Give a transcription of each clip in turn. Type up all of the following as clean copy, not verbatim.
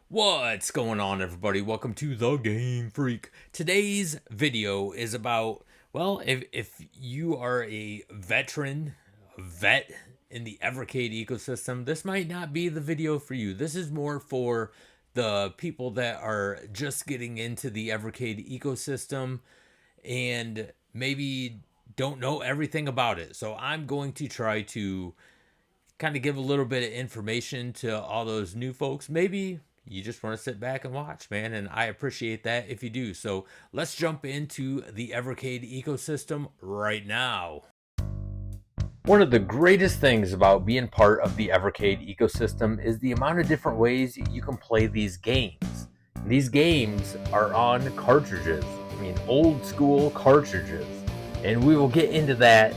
What's going on, everybody? Welcome to the GameFreak. Today's video is about, well, if you are a vet in the Evercade ecosystem, this might not be the video for you. This is more for the people that are just getting into the Evercade ecosystem and maybe don't know everything about it. So I'm going to try to kind of give a little bit of information to all those new folks. Maybe you just want to sit back and watch, man, and I appreciate that if you do. So let's jump into the Evercade ecosystem right now. One of the greatest things about being part of the Evercade ecosystem is the amount of different ways you can play these games. These games are on cartridges. I mean, old school cartridges. And we will get into the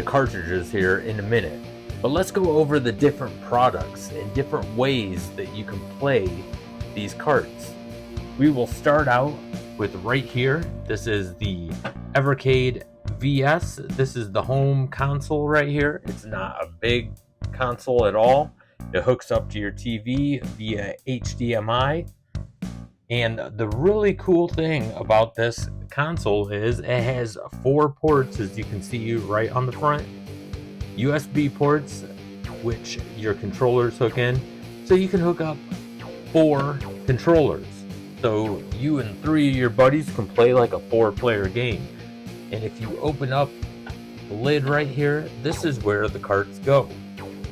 cartridges here in a minute. But let's go over the different products and different ways that you can play these carts. We will start out with right here. This is the Evercade VS. This is the home console right here. It's not a big console at all. It hooks up to your TV via HDMI. And the really cool thing about this console is it has 4 ports, as you can see right on the front. USB ports, which your controllers hook in, so you can hook up 4 controllers. So you and 3 of your buddies can play like a 4-player game. And if you open up the lid right here, this is where the carts go.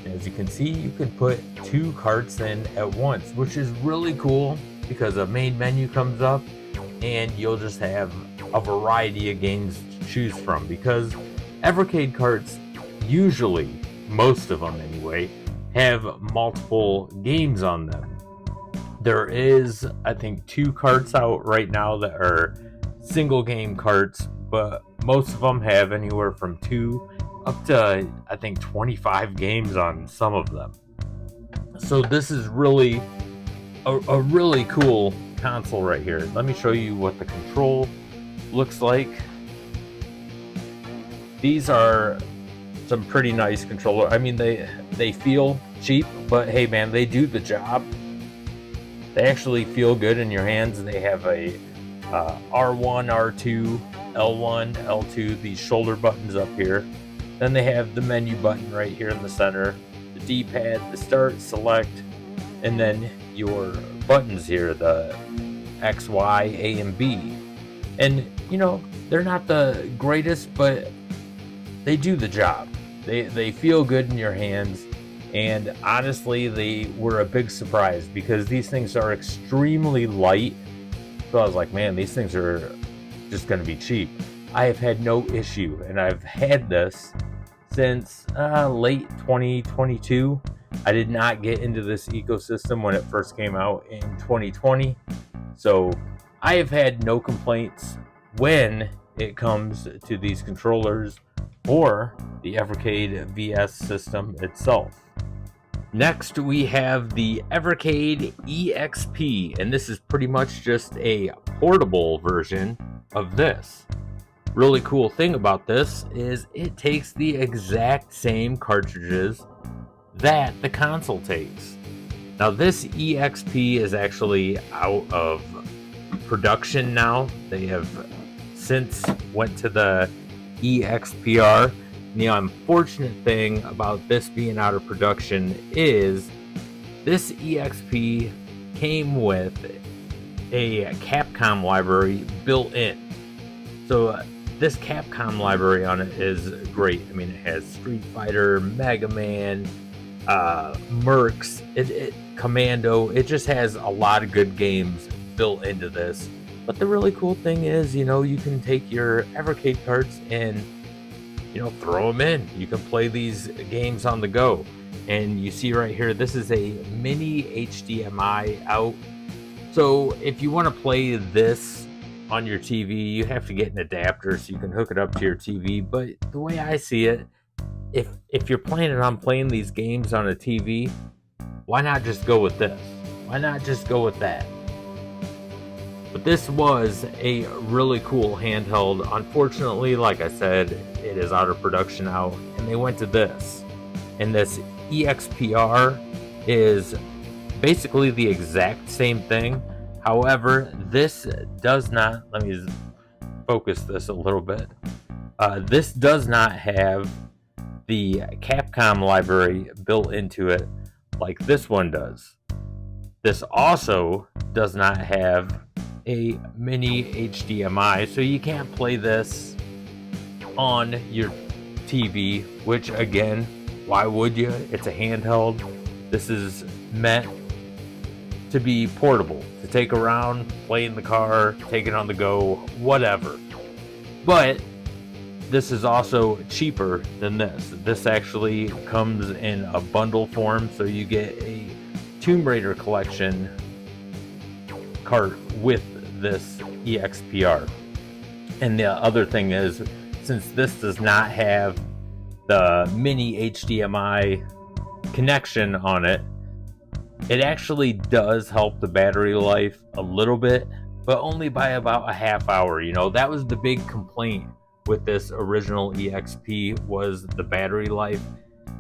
As you can see, you can put 2 carts in at once, which is really cool because a main menu comes up and you'll just have a variety of games to choose from, because Evercade carts usually, most of them anyway, have multiple games on them. There is, I think, 2 carts out right now that are single game carts, but most of them have anywhere from 2 up to, I think, 25 games on some of them. So this is really a really cool console right here. Let me show you what the control looks like. These are some pretty nice controller. I mean, they feel cheap, but hey man, they do the job. They actually feel good in your hands. They have a R1, R2, L1, L2, these shoulder buttons up here. Then they have the menu button right here in the center, the D-pad, the start, select, and then your buttons here, the X, Y, A, and B. And you know, they're not the greatest, but they do the job. They feel good in your hands, and honestly, they were a big surprise because these things are extremely light. So I was like, man, these things are just going to be cheap. I have had no issue, and I've had this since late 2022. I did not get into this ecosystem when it first came out in 2020, so I have had no complaints when it comes to these controllers or the Evercade VS system itself. Next, we have the Evercade EXP, and this is pretty much just a portable version of this. Really cool thing about this is it takes the exact same cartridges that the console takes. Now, this EXP is actually out of production now. They have since went to the EXPR. The unfortunate thing about this being out of production is this EXP came with a Capcom library built in. So this Capcom library on it is great. I mean, it has Street Fighter, Mega Man, Mercs, Commando. It just has a lot of good games built into this. But the really cool thing is, you know, you can take your Evercade carts and, you know, throw them in. You can play these games on the go. And you see right here, this is a mini HDMI out. So if you want to play this on your TV, you have to get an adapter so you can hook it up to your TV. But the way I see it, if you're planning on playing these games on a TV, why not just go with this? Why not just go with that? But this was a really cool handheld. Unfortunately, like I said, it is out of production now, and they went to this. And this EXPR is basically the exact same thing. However, this does not, let me focus this a little bit. This does not have the Capcom library built into it like this one does. This also does not have a mini HDMI, so you can't play this on your TV, which again, why would you? It's a handheld. This is meant to be portable, to take around, play in the car, take it on the go, whatever. But this is also cheaper than this. This actually comes in a bundle form, so you get a Tomb Raider collection cart with this EXPR. And the other thing is, since this does not have the mini HDMI connection on it, it actually does help the battery life a little bit, but only by about a half hour. You know, that was the big complaint with this original EXP, was the battery life.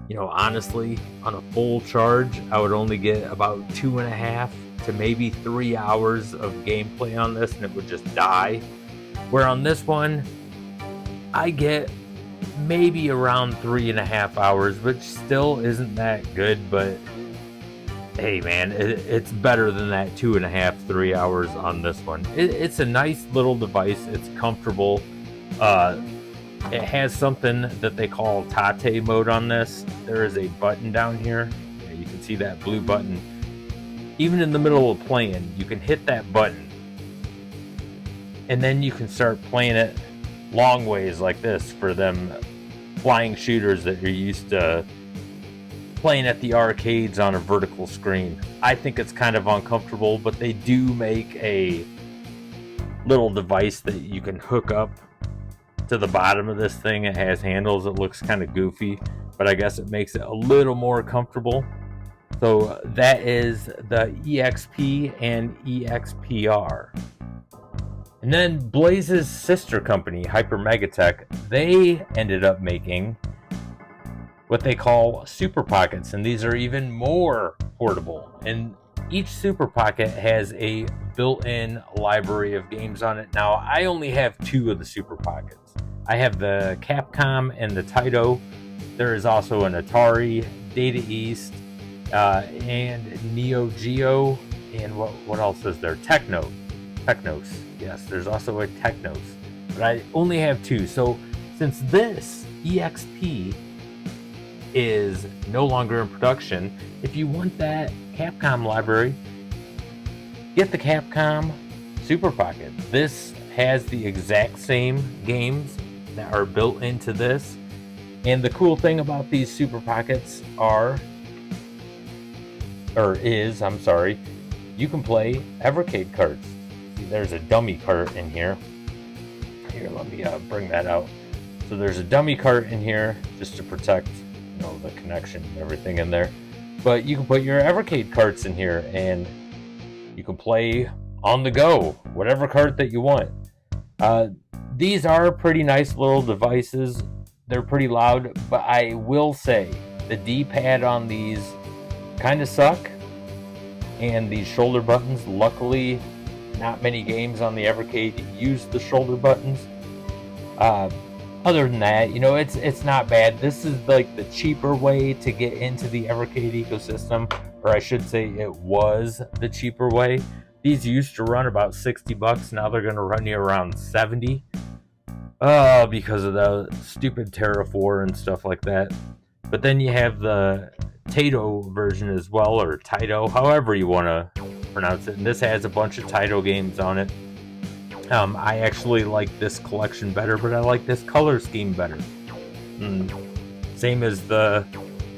You know, honestly, on a full charge, I would only get about 2.5 to maybe 3 hours of gameplay on this, and it would just die. Where on this one, I get maybe around 3.5 hours, which still isn't that good, but hey man, it's better than that 2.5, 3 hours on this one. It's a nice little device. It's comfortable. It has something that they call Tate mode on this. There is a button down here. You can see that blue button. Even in the middle of playing, you can hit that button, and then you can start playing it long ways like this for them flying shooters that you're used to playing at the arcades on a vertical screen. I think it's kind of uncomfortable, but they do make a little device that you can hook up to the bottom of this thing. It has handles. It looks kind of goofy, but I guess it makes it a little more comfortable. So that is the EXP and EXPR. And then Blaze's sister company, Hyper Megatech, they ended up making what they call Super Pockets, and these are even more portable. And each Super Pocket has a built-in library of games on it. Now, I only have 2 of the Super Pockets. I have the Capcom and the Taito. There is also an Atari, Data East, and Neo Geo, and what else is there? Technos. Yes, there's also a Technos, but I only have 2. So since this EXP is no longer in production, if you want that Capcom library, get the Capcom Super Pocket. This has the exact same games that are built into this, and the cool thing about these Super Pockets is, you can play Evercade cards. See, there's a dummy cart in here. Here, let me bring that out. So there's a dummy cart in here just to protect, you know, the connection and everything in there. But you can put your Evercade carts in here, and you can play on the go, whatever cart that you want. These are pretty nice little devices. They're pretty loud, but I will say the D-pad on these kind of suck, and these shoulder buttons, luckily not many games on the Evercade use the shoulder buttons. Other than that, you know, it's not bad. This is like the cheaper way to get into the Evercade ecosystem, or I should say it was the cheaper way. These used to run about $60. Now they're going to run you around 70. Because of the stupid Tariff War and stuff like that. But then you have the Taito version as well, or Taito, however you want to pronounce it. And this has a bunch of Taito games on it. I actually like this collection better, but I like this color scheme better. Same as the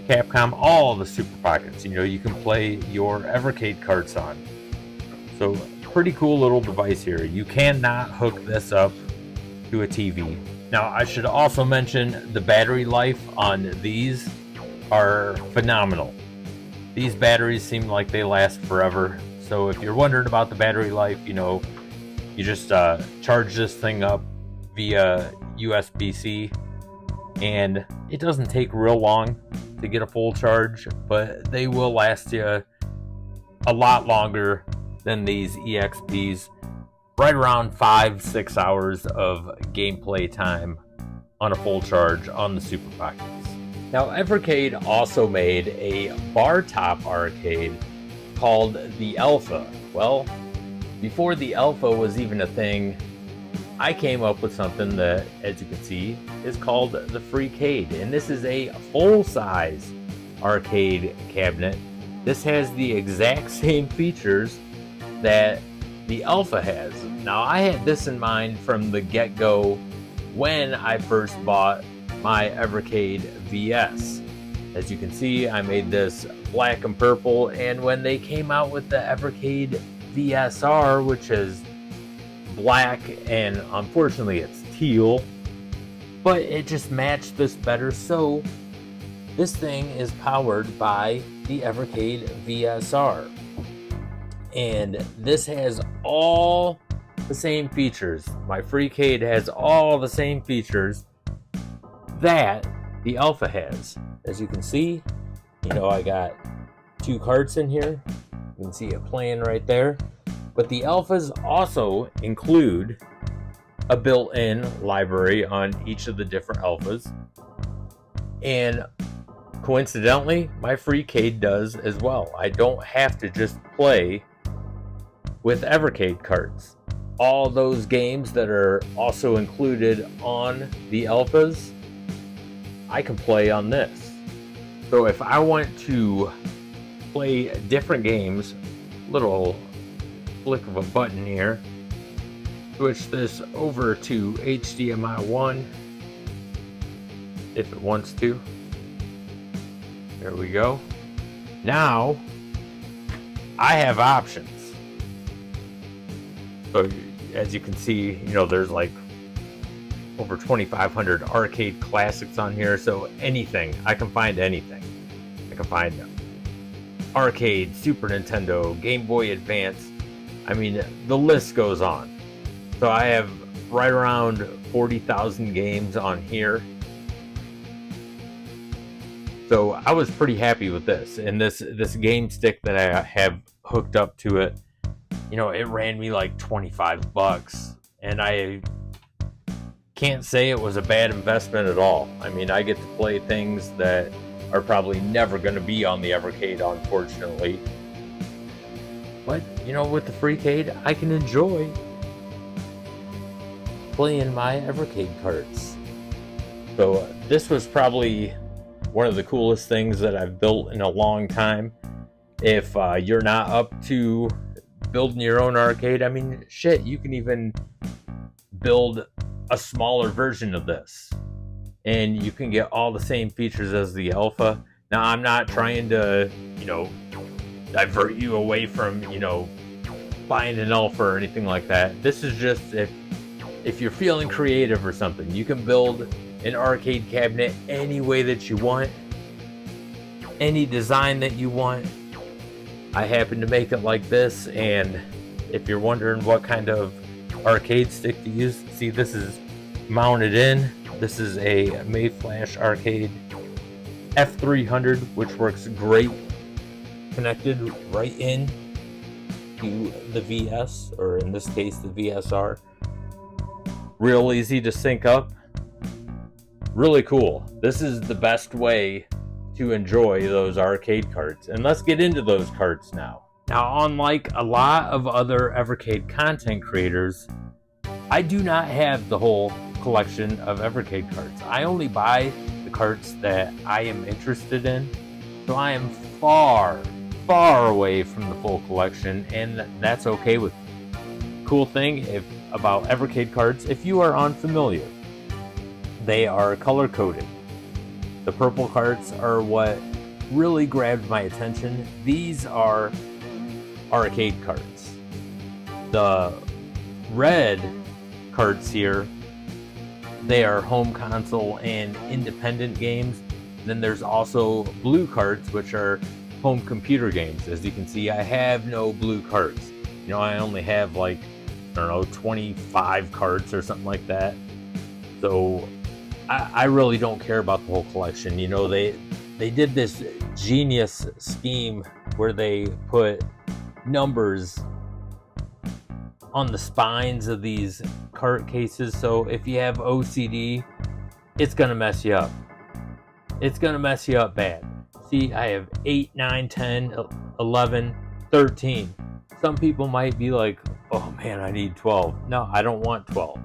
Capcom, all the Super Pockets. You know, you can play your Evercade carts on. So, pretty cool little device here. You cannot hook this up to a TV. Now, I should also mention the battery life on these are phenomenal. These batteries seem like they last forever. So if you're wondering about the battery life, you know, you just charge this thing up via USB-C, and it doesn't take real long to get a full charge, but they will last you a lot longer than these EXPs, right around 5-6 hours of gameplay time on a full charge on the Super Pockets. Now, Evercade also made a bar top arcade called the Alpha. Well, before the Alpha was even a thing, I came up with something that, as you can see, is called the Freakade, and this is a full-size arcade cabinet. This has the exact same features that the Alpha has. Now, I had this in mind from the get-go when I first bought my Evercade VS. As you can see, I made this black and purple, and when they came out with the Evercade VSR, which is black and unfortunately it's teal, but it just matched this better, so this thing is powered by the Evercade VSR, and this has all the same features. My Freakade has all the same features that the Alpha has. As you can see, I got 2 carts in here. You can see it playing right there. But the Alphas also include a built-in library on each of the different Alphas. And coincidentally, my Freakade does as well. I don't have to just play with Evercade carts. All those games that are also included on the Alphas, I can play on this. So if I want to play different games, little flick of a button here, switch this over to HDMI 1 if it wants to. There we go. Now I have options. So as you can see, there's like over 2,500 arcade classics on here, so anything, I can find anything. I can find arcade, Super Nintendo, Game Boy Advance. I mean, the list goes on. So I have right around 40,000 games on here. So I was pretty happy with this. And this game stick that I have hooked up to it, it ran me like $25. And I can't say it was a bad investment at all. I mean, I get to play things that are probably never going to be on the Evercade, unfortunately. But, with the Freakade, I can enjoy playing my Evercade carts. So this was probably one of the coolest things that I've built in a long time. If you're not up to building your own arcade, I mean, shit, you can even build a smaller version of this. And you can get all the same features as the Alpha. Now, I'm not trying to, divert you away from, buying an Alpha or anything like that. This is just if you're feeling creative or something, you can build an arcade cabinet any way that you want, any design that you want. I happen to make it like this, and if you're wondering what kind of arcade stick to use, see, this is mounted in. This is a Mayflash Arcade F300, which works great connected right in to the VS, or in this case the VSR. Real easy to sync up. Really cool. This is the best way to enjoy those arcade carts. And let's get into those carts now. Now, unlike a lot of other Evercade content creators, I do not have the whole collection of Evercade carts. I only buy the carts that I am interested in. So I am far away from the full collection, and that's okay with me. Cool thing about Evercade carts, if you are unfamiliar, they are color coded. The purple carts are what really grabbed my attention. These are arcade carts. The red carts here, they are home console and independent games. Then there's also blue carts, which are home computer games. As you can see, I have no blue carts. I only have 25 carts or something like that. So I really don't care about the whole collection. They did this genius scheme where they put numbers on the spines of these cart cases. So if you have OCD, it's gonna mess you up. It's gonna mess you up bad. See, I have 8, 9, 10, 11, 13. Some people might be like, oh man, I need 12. No, I don't want 12.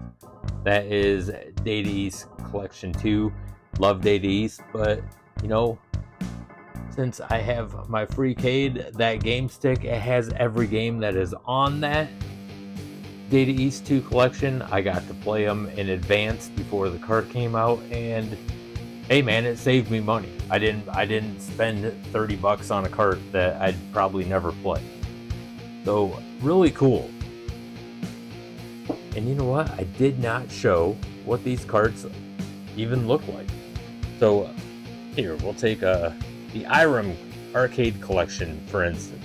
That is Data East Collection 2. Love Data East, but you know, since I have my Freecade, that game stick, it has every game that is on that Data East 2 collection. I got to play them in advance before the cart came out, and hey man, it saved me money. I didn't spend $30 on a cart that I'd probably never play. So really cool. And you know what? I did not show what these carts even look like. So here, we'll take the Irem arcade collection, for instance.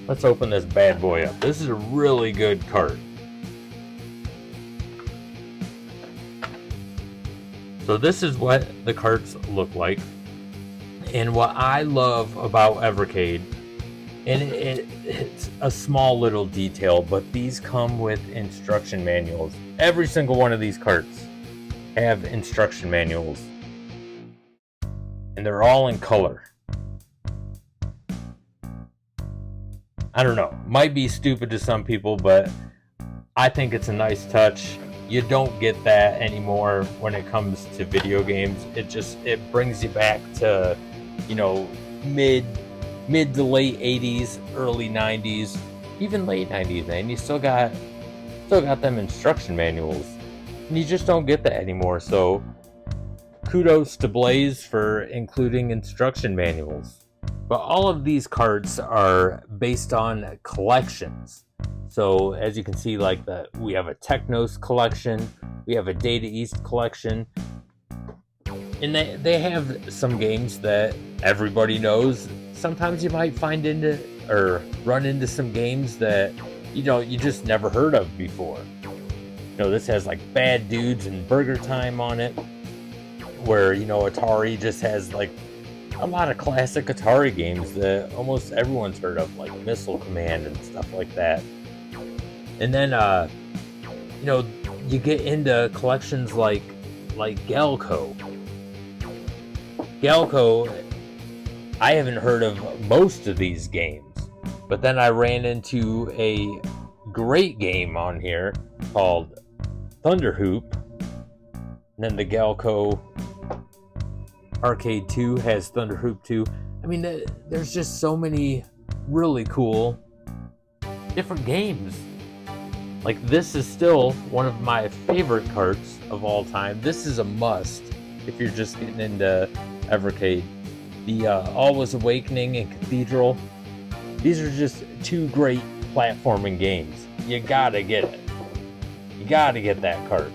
Let's open this bad boy up. This is a really good cart. So this is what the carts look like. And what I love about Evercade, and it's a small little detail, but these come with instruction manuals. Every single one of these carts have instruction manuals. And they're all in color. I don't know. Might be stupid to some people, but I think it's a nice touch. You don't get that anymore when it comes to video games. It brings you back to, you know, mid to late 80s, early 90s, even late 90s, man. You still got them instruction manuals. And you just don't get that anymore. So kudos to Blaze for including instruction manuals. But all of these carts are based on collections. So as you can see, like we have a Technos collection, we have a Data East collection, and they have some games that everybody knows. Sometimes you might run into some games that you just never heard of before. You know, this has like Bad Dudes and Burger Time on it, where Atari just has like a lot of classic Atari games that almost everyone's heard of, like Missile Command and stuff like that. And then you get into collections like Galco. I haven't heard of most of these games, but then I ran into a great game on here called Thunder Hoop. And then the Galco Arcade 2 has Thunder Hoop 2. I mean, there's just so many really cool different games. Like, this is still one of my favorite carts of all time. This is a must if you're just getting into Evercade. The Always Awakening and Cathedral. These are just two great platforming games. You gotta get it. You gotta get that cart.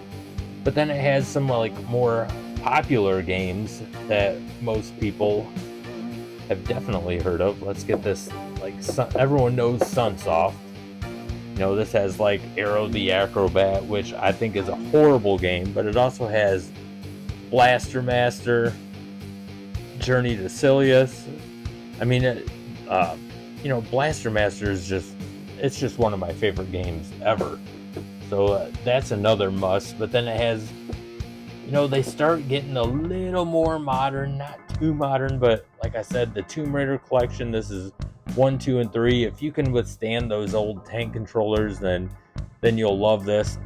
But then it has some like more popular games that most people have definitely heard of. Let's get this. Like, everyone knows Sunsoft. This has like Arrow the Acrobat, which I think is a horrible game, but it also has Blaster Master, Journey to Silius. I mean, Blaster Master is just one of my favorite games ever. So that's another must. But then it has, they start getting a little more modern, not too modern, but like I said, the Tomb Raider collection. This is 1, 2, and 3. If you can withstand those old tank controllers, then you'll love this.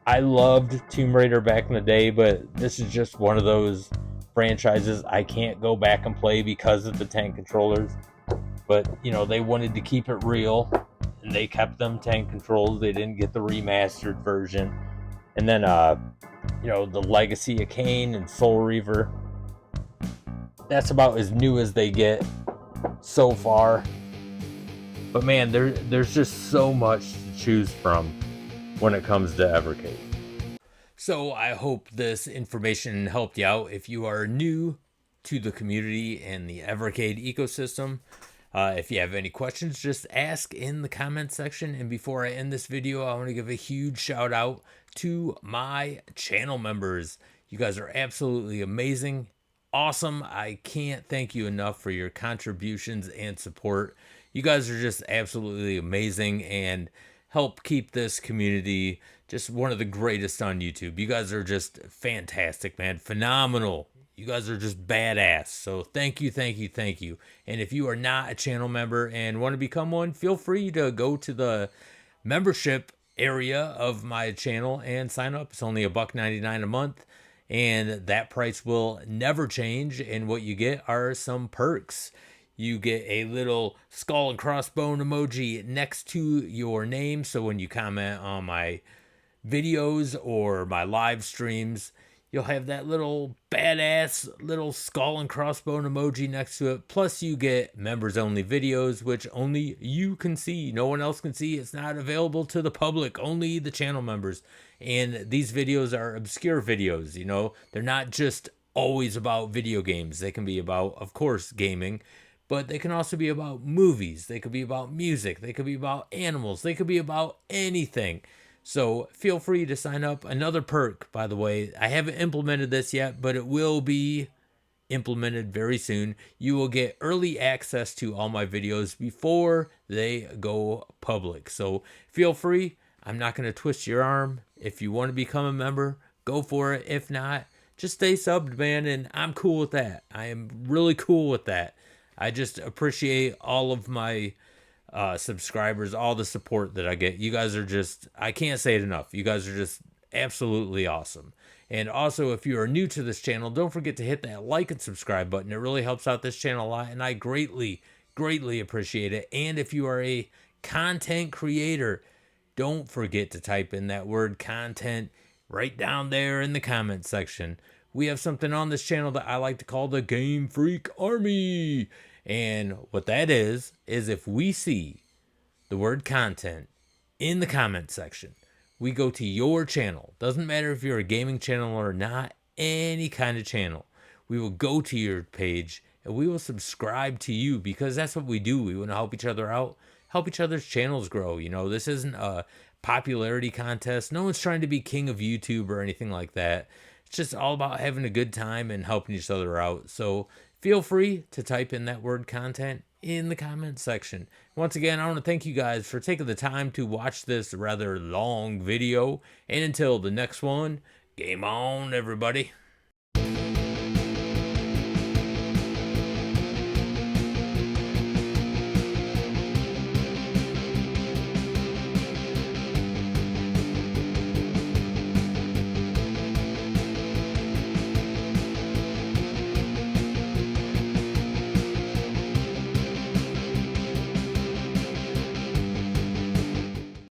I loved Tomb Raider back in the day, but this is just one of those franchises I can't go back and play because of the tank controllers. But they wanted to keep it real, and they kept them tank controls. They didn't get the remastered version. And then the Legacy of Kain and Soul Reaver, that's about as new as they get so far. But man, there's just so much to choose from when it comes to Evercade. So I hope this information helped you out. If you are new to the community and the Evercade ecosystem, if you have any questions, just ask in the comment section. And before I end this video, I want to give a huge shout out to my channel members. You guys are absolutely amazing. Awesome. I can't thank you enough for your contributions and support. You guys are just absolutely amazing and help keep this community just one of the greatest on YouTube. You guys are just fantastic, man. Phenomenal. You guys are just badass. So thank you, thank you, thank you. And if you are not a channel member and want to become one, feel free to go to the membership area of my channel and sign up. It's only $1.99 a month, and that price will never change. And what you get are some perks. You get a little skull and crossbone emoji next to your name, so when you comment on my videos or my live streams, you'll have that little badass little skull and crossbone emoji next to it. Plus you get members only videos, which only you can see. No one else can see. It's not available to the public, only the channel members. And these videos are obscure videos, you know. They're not just always about video games. They can be about, of course, gaming, but they can also be about movies. They could be about music. They could be about animals. They could be about anything. So feel free to sign up. Another perk, by the way, I haven't implemented this yet, but it will be implemented very soon. You will get early access to all my videos before they go public. So feel free. I'm not going to twist your arm. If you want to become a member, go for it. If not, just stay subbed, man, and I'm cool with that. I am really cool with that. I just appreciate all of my subscribers, all the support that I get. You guys are just, I can't say it enough. You guys are just absolutely awesome. And also, if you are new to this channel, don't forget to hit that like and subscribe button. It really helps out this channel a lot, and I greatly, greatly appreciate it. And if you are a content creator, don't forget to type in that word content right down there in the comment section. We have something on this channel that I like to call the GameFreak Army. And what that is if we see the word content in the comment section, we go to your channel. Doesn't matter if you're a gaming channel or not, any kind of channel. We will go to your page and we will subscribe to you, because that's what we do. We want to help each other out, help each other's channels grow. You know, this isn't a popularity contest. No one's trying to be king of YouTube or anything like that. It's just all about having a good time and helping each other out. So feel free to type in that word content in the comment section. Once again, I want to thank you guys for taking the time to watch this rather long video. And until the next one, game on, everybody.